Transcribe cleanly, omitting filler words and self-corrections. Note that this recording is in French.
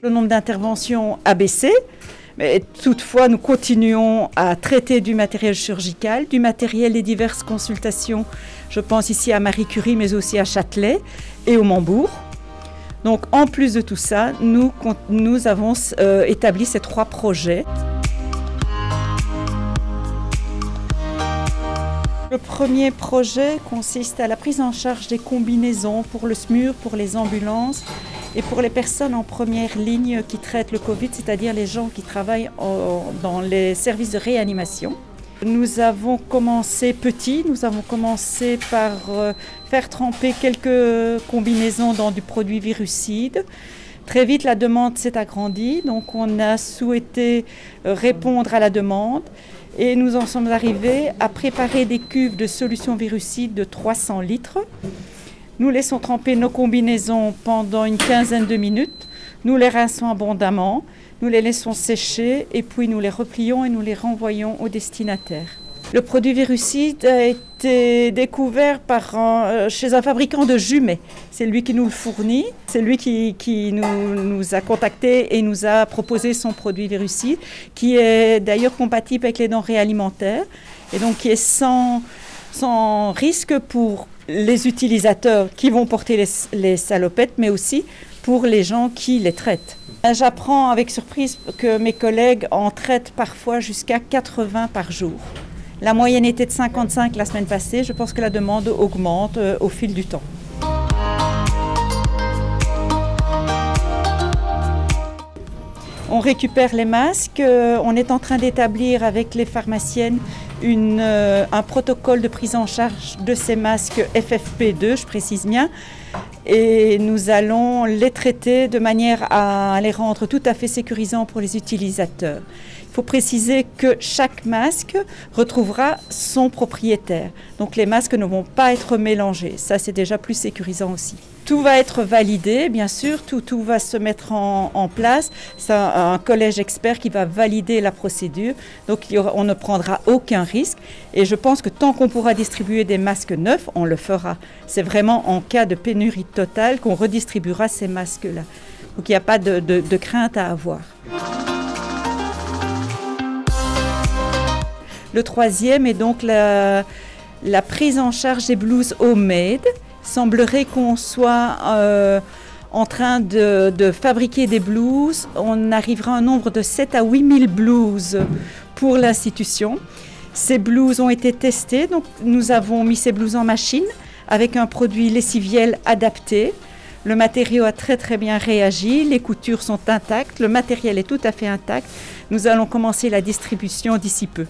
Le nombre d'interventions a baissé, mais toutefois nous continuons à traiter du matériel chirurgical, du matériel des diverses consultations. Je pense ici à Marie Curie, mais aussi à Châtelet et au Mambourg. Donc en plus de tout ça, nous avons établi ces 3 projets. Le premier projet consiste à la prise en charge des combinaisons pour le SMUR, pour les ambulances et pour les personnes en première ligne qui traitent le Covid, c'est-à-dire les gens qui travaillent dans les services de réanimation. Nous avons commencé petit, nous avons commencé par faire tremper quelques combinaisons dans du produit virucide. Très vite, la demande s'est agrandie, donc on a souhaité répondre à la demande. Et nous en sommes arrivés à préparer des cuves de solution virucide de 300 litres. Nous laissons tremper nos combinaisons pendant une quinzaine de minutes. Nous les rinçons abondamment, nous les laissons sécher et puis nous les replions et nous les renvoyons au destinataire. Le produit virucide a été découvert chez un fabricant de jumets. C'est lui qui nous le fournit, c'est lui qui nous a contactés et nous a proposé son produit virucide, qui est d'ailleurs compatible avec les denrées alimentaires et donc qui est sans risque pour les utilisateurs qui vont porter les salopettes, mais aussi pour les gens qui les traitent. J'apprends avec surprise que mes collègues en traitent parfois jusqu'à 80 par jour. La moyenne était de 55 la semaine passée. Je pense que la demande augmente au fil du temps. On récupère les masques. On est en train d'établir avec les pharmaciennes un protocole de prise en charge de ces masques FFP2, je précise bien. Et nous allons les traiter de manière à les rendre tout à fait sécurisants pour les utilisateurs. Il faut préciser que chaque masque retrouvera son propriétaire. Donc les masques ne vont pas être mélangés. Ça, c'est déjà plus sécurisant aussi. Tout va être validé, bien sûr, tout va se mettre en place. C'est un collège expert qui va valider la procédure. Donc on ne prendra aucun risque. Et je pense que tant qu'on pourra distribuer des masques neufs, on le fera. C'est vraiment en cas de pénurie totale qu'on redistribuera ces masques-là. Donc il n'y a pas de crainte à avoir. Le troisième est donc la prise en charge des blouses homemade. Il semblerait qu'on soit en train de fabriquer des blouses. On arrivera à un nombre de 7 à 8 000 blouses pour l'institution. Ces blouses ont été testées, donc nous avons mis ces blouses en machine avec un produit lessiviel adapté. Le matériau a très bien réagi, les coutures sont intactes, le matériel est tout à fait intact. Nous allons commencer la distribution d'ici peu.